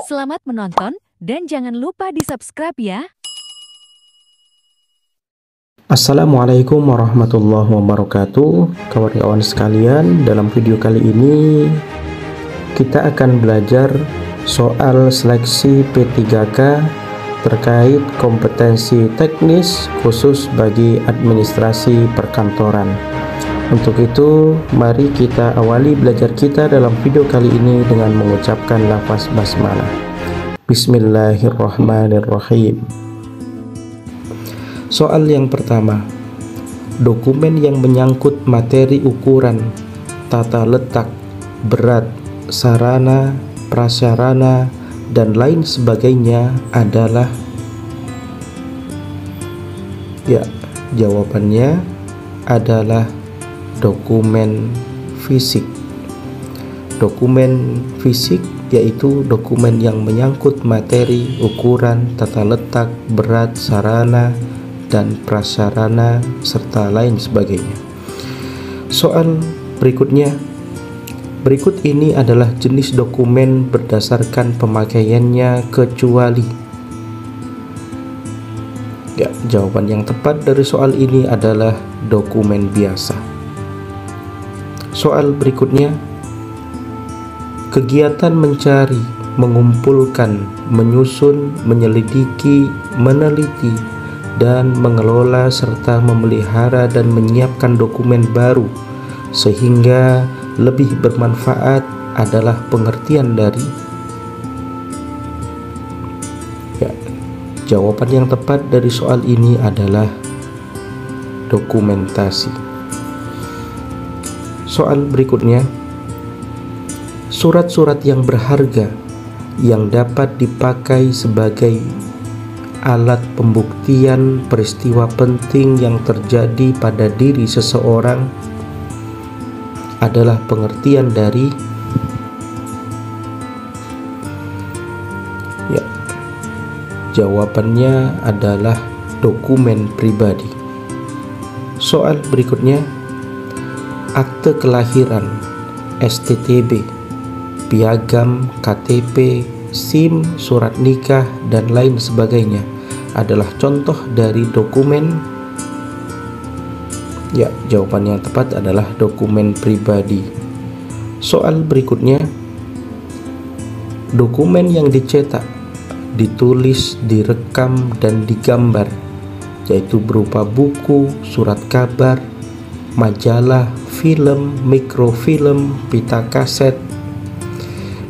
Selamat menonton dan jangan lupa di-subscribe ya. Assalamualaikum warahmatullahi wabarakatuh. Kawan-kawan sekalian, dalam video kali ini kita akan belajar soal seleksi P3K terkait kompetensi teknis khusus bagi administrasi perkantoran. Untuk itu, mari kita awali belajar kita dalam video kali ini dengan mengucapkan lafaz basmalah. Bismillahirrahmanirrahim. Soal yang pertama, dokumen yang menyangkut materi ukuran, tata letak, berat, sarana, prasarana, dan lain sebagainya adalah, jawabannya adalah dokumen fisik. Dokumen fisik yaitu dokumen yang menyangkut materi, ukuran, tata letak, berat, sarana, dan prasarana, serta lain sebagainya. Soal berikutnya, berikut ini adalah jenis dokumen berdasarkan pemakaiannya kecuali. Jawaban yang tepat dari soal ini adalah dokumen biasa. Soal berikutnya, kegiatan mencari, mengumpulkan, menyusun, menyelidiki, meneliti, dan mengelola serta memelihara dan menyiapkan dokumen baru sehingga lebih bermanfaat adalah pengertian dari. Jawaban yang tepat dari soal ini adalah dokumentasi. Soal berikutnya, surat-surat yang berharga yang dapat dipakai sebagai alat pembuktian peristiwa penting yang terjadi pada diri seseorang adalah pengertian dari. Jawabannya adalah dokumen pribadi. Soal berikutnya, akte kelahiran, STTB, piagam, KTP, SIM, surat nikah, dan lain sebagainya adalah contoh dari dokumen. Jawaban yang tepat adalah dokumen pribadi. Soal berikutnya, dokumen yang dicetak, ditulis, direkam, dan digambar, yaitu berupa buku, surat kabar, majalah, film, mikrofilm, pita kaset,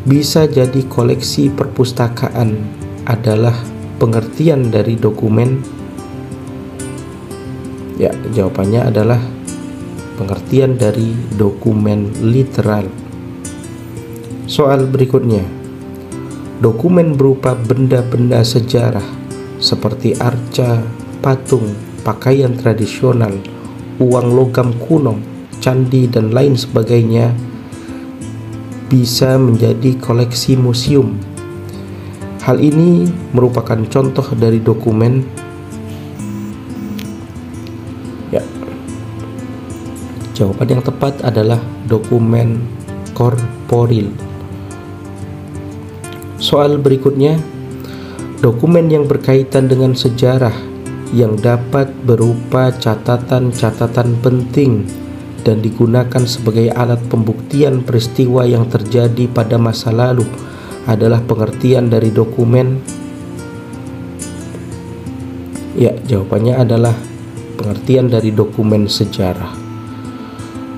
bisa jadi koleksi perpustakaan adalah pengertian dari dokumen. Jawabannya adalah pengertian dari dokumen literal. Soal berikutnya, dokumen berupa benda-benda sejarah seperti arca, patung, pakaian tradisional, uang logam kuno, candi, dan lain sebagainya bisa menjadi koleksi museum. Hal ini merupakan contoh dari dokumen. Jawaban yang tepat adalah dokumen korporil. Soal berikutnya, dokumen yang berkaitan dengan sejarah yang dapat berupa catatan-catatan penting dan digunakan sebagai alat pembuktian peristiwa yang terjadi pada masa lalu adalah pengertian dari dokumen. Jawabannya adalah pengertian dari dokumen sejarah.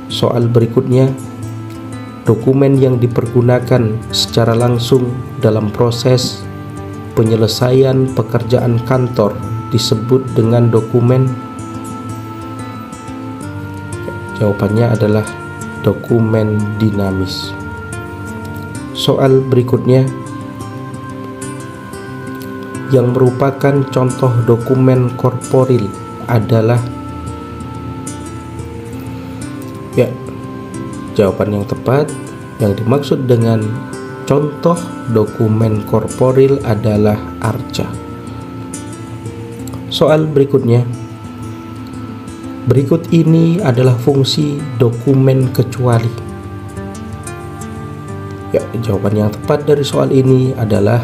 Soal berikutnya, dokumen yang dipergunakan secara langsung dalam proses penyelesaian pekerjaan kantor disebut dengan dokumen. Jawabannya adalah dokumen dinamis. Soal berikutnya, yang merupakan contoh dokumen korporil adalah. Jawaban yang tepat yang dimaksud dengan contoh dokumen korporil adalah arca. Soal berikutnya, Berikut ini adalah fungsi dokumen kecuali. Ya, jawaban yang tepat dari soal ini adalah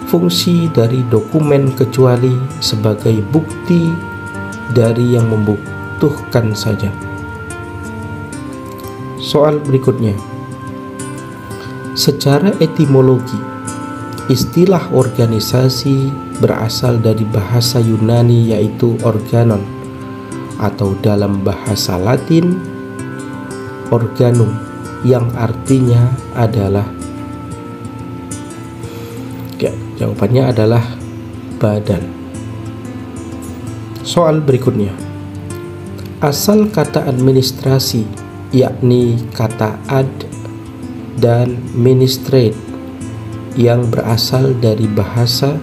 fungsi dari dokumen kecuali sebagai bukti dari yang membutuhkan saja. Soal berikutnya. Secara etimologi, istilah organisasi berasal dari bahasa Yunani yaitu organon, atau dalam bahasa Latin organum, yang artinya adalah, ya, jawabannya adalah badan. Soal berikutnya. Asal kata administrasi, yakni kata ad dan ministrate, yang berasal dari bahasa,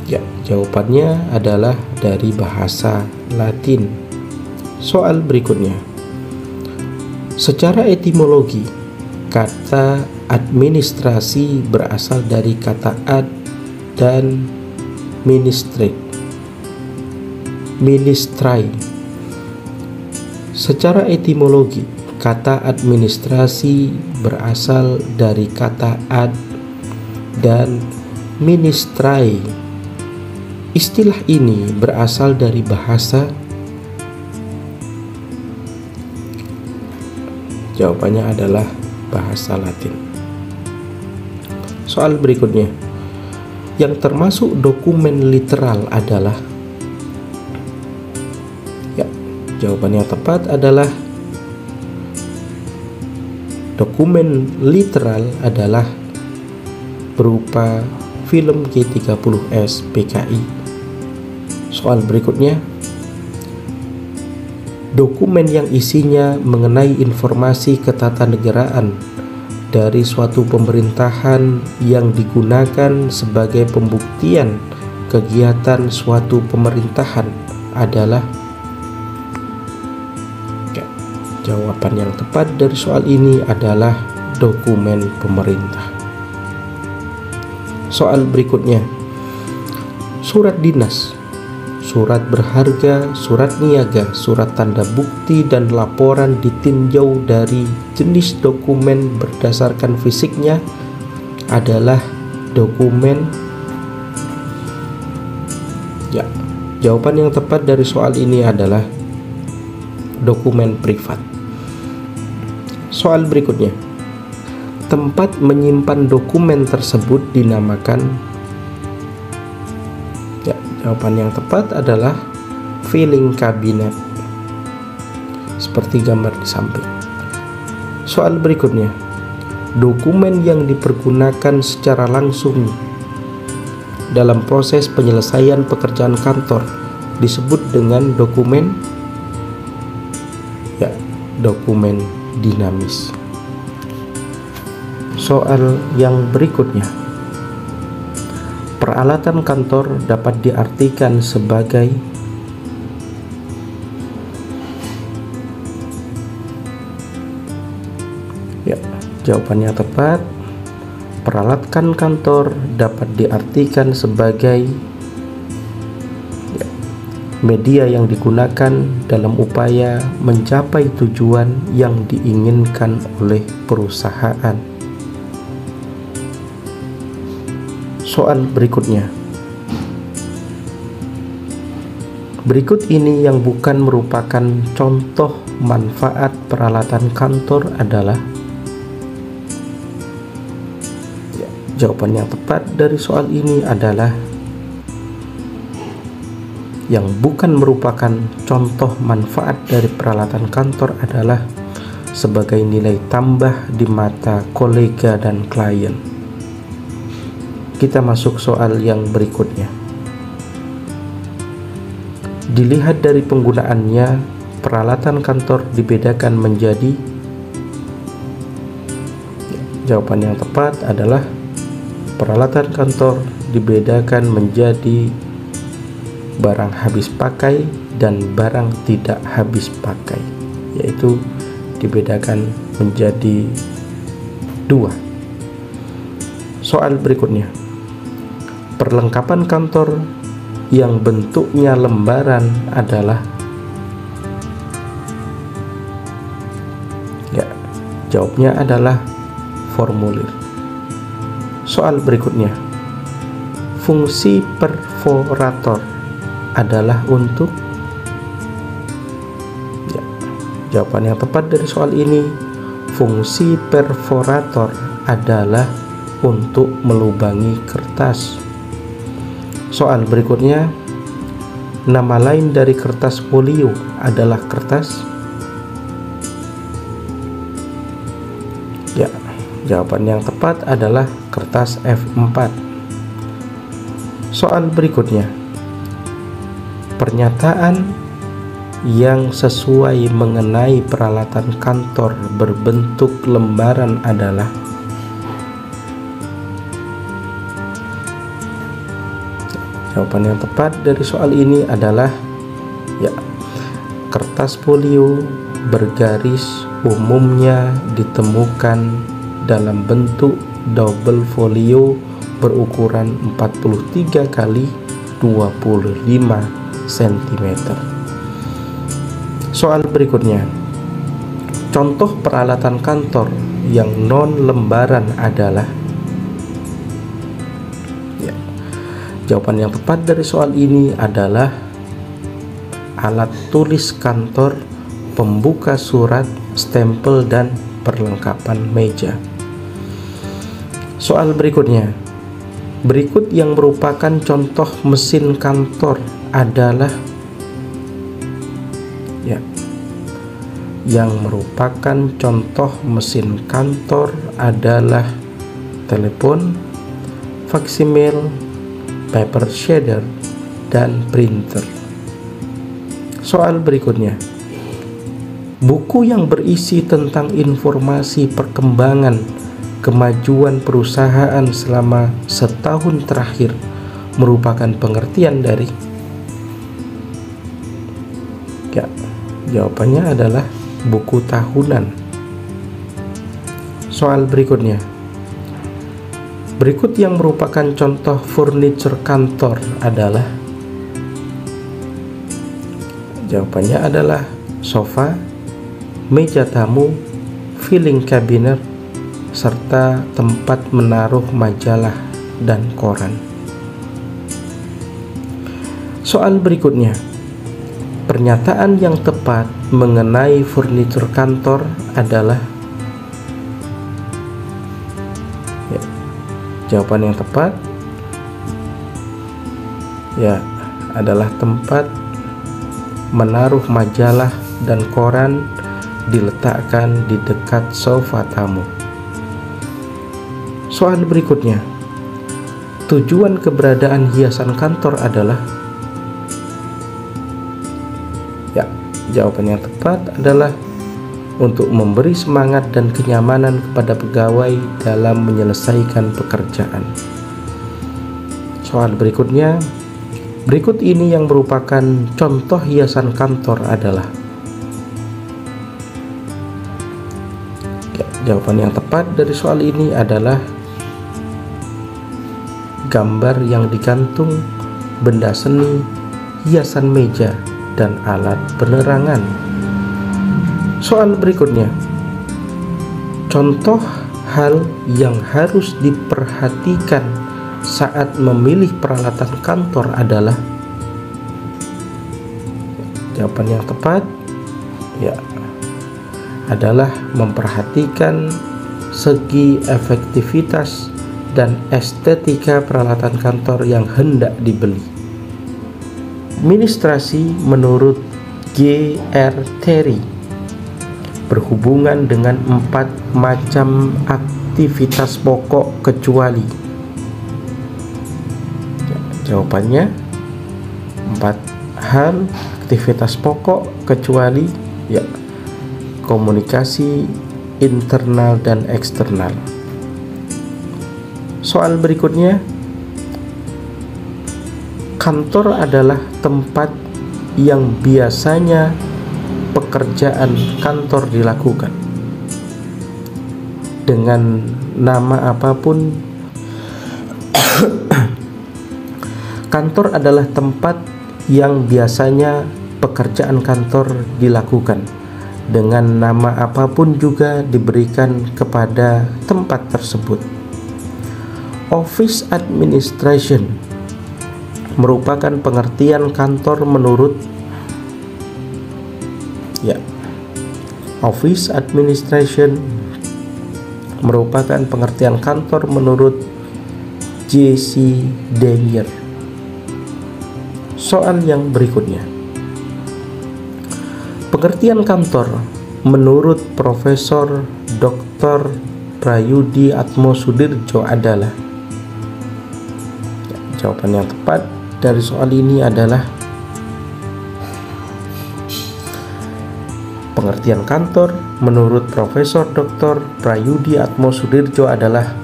ya, jawabannya adalah dari bahasa Latin. Soal berikutnya. Secara etimologi, kata administrasi berasal dari kata ad dan ministry. Secara etimologi, kata administrasi berasal dari kata ad dan ministry. Istilah ini berasal dari bahasa, jawabannya adalah bahasa Latin. Soal berikutnya. Yang termasuk dokumen literal adalah, ya, jawaban yang tepat adalah dokumen literal adalah berupa film G30S PKI. Soal berikutnya. Dokumen yang isinya mengenai informasi ketatanegaraan dari suatu pemerintahan yang digunakan sebagai pembuktian kegiatan suatu pemerintahan adalah, ya, jawaban yang tepat dari soal ini adalah dokumen pemerintah. Soal berikutnya. Surat dinas, surat berharga, surat niaga, surat tanda bukti, dan laporan ditinjau dari jenis dokumen berdasarkan fisiknya adalah dokumen, ya, jawaban yang tepat dari soal ini adalah dokumen privat. Soal berikutnya. Tempat menyimpan dokumen tersebut dinamakan, ya, jawaban yang tepat adalah filing cabinet, seperti gambar di samping. Soal berikutnya. Dokumen yang dipergunakan secara langsung dalam proses penyelesaian pekerjaan kantor disebut dengan dokumen, ya, dokumen dinamis. Soal yang berikutnya. Peralatan kantor dapat diartikan sebagai, ya, jawabannya tepat. Peralatan kantor dapat diartikan sebagai, ya, media yang digunakan dalam upaya mencapai tujuan yang diinginkan oleh perusahaan. Soal berikutnya. Berikut ini yang bukan merupakan contoh manfaat peralatan kantor adalah, ya, jawaban yang tepat dari soal ini adalah, yang bukan merupakan contoh manfaat dari peralatan kantor adalah sebagai nilai tambah di mata kolega dan klien. Kita masuk soal yang berikutnya. Dilihat dari penggunaannya, peralatan kantor dibedakan menjadi, jawaban yang tepat adalah peralatan kantor dibedakan menjadi barang habis pakai dan barang tidak habis pakai, yaitu dibedakan menjadi 2. Soal berikutnya. Perlengkapan kantor yang bentuknya lembaran adalah? Ya, jawabnya adalah formulir. Soal berikutnya, fungsi perforator adalah untuk? Ya, jawaban yang tepat dari soal ini, fungsi perforator adalah untuk melubangi kertas. Soal berikutnya, nama lain dari kertas folio adalah kertas? Ya, jawaban yang tepat adalah kertas F4. Soal berikutnya, pernyataan yang sesuai mengenai peralatan kantor berbentuk lembaran adalah? Jawaban yang tepat dari soal ini adalah ya, kertas folio bergaris umumnya ditemukan dalam bentuk double folio berukuran 43 kali 25 cm. Soal berikutnya, contoh peralatan kantor yang non lembaran adalah? Ya, jawaban yang tepat dari soal ini adalah alat tulis kantor, pembuka surat, stempel, dan perlengkapan meja. Soal berikutnya, berikut yang merupakan contoh mesin kantor adalah? Ya, yang merupakan contoh mesin kantor adalah telepon, faksimil, paper shader, dan printer. Soal berikutnya, buku yang berisi tentang informasi perkembangan kemajuan perusahaan selama setahun terakhir merupakan pengertian dari? Ya, jawabannya adalah buku tahunan. Soal berikutnya, berikut yang merupakan contoh furniture kantor adalah? Jawabannya adalah sofa, meja tamu, filing cabinet, serta tempat menaruh majalah dan koran. Soal berikutnya, pernyataan yang tepat mengenai furnitur kantor adalah? Ya, jawaban yang tepat ya adalah tempat menaruh majalah dan koran diletakkan di dekat sofa tamu. Soal berikutnya, tujuan keberadaan hiasan kantor adalah? Ya, jawaban yang tepat adalah untuk memberi semangat dan kenyamanan kepada pegawai dalam menyelesaikan pekerjaan. Soal berikutnya, berikut ini yang merupakan contoh hiasan kantor adalah? Ya, jawaban yang tepat dari soal ini adalah gambar yang digantung, benda seni, hiasan meja, dan alat penerangan. Soal berikutnya, contoh hal yang harus diperhatikan saat memilih peralatan kantor adalah? Jawaban yang tepat ya adalah memperhatikan segi efektivitas dan estetika peralatan kantor yang hendak dibeli. Administrasi menurut G.R. Terry berhubungan dengan 4 macam aktivitas pokok kecuali. Jawabannya 4 hal aktivitas pokok kecuali ya komunikasi internal dan eksternal. Soal berikutnya, kantor adalah tempat yang biasanya pekerjaan kantor dilakukan. Dengan nama apapun, Kantor adalah tempat yang biasanya pekerjaan kantor dilakukan. Dengan nama apapun juga diberikan kepada tempat tersebut. Office administration merupakan pengertian kantor menurut Office administration merupakan pengertian kantor menurut J.C. Danier. Soal yang berikutnya. Pengertian kantor menurut Profesor Dr. Prayudi Atmosudirjo adalah, jawaban yang tepat dari soal ini adalah pengertian kantor menurut Profesor Dr. Prayudi Atmosudirjo adalah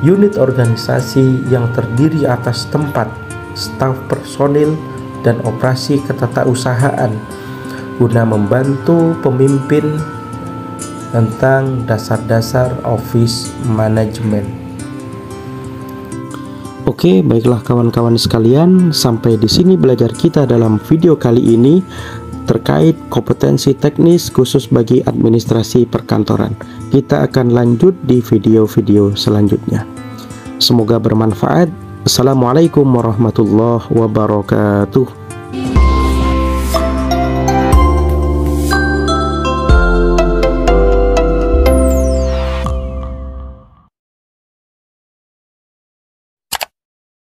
unit organisasi yang terdiri atas tempat, staf personil, dan operasi ketatausahaan guna membantu pemimpin tentang dasar-dasar office management. Oke, baiklah kawan-kawan sekalian, sampai di sini belajar kita dalam video kali ini terkait kompetensi teknis khusus bagi administrasi perkantoran. Kita akan lanjut di video-video selanjutnya. Semoga bermanfaat. Assalamualaikum warahmatullahi wabarakatuh.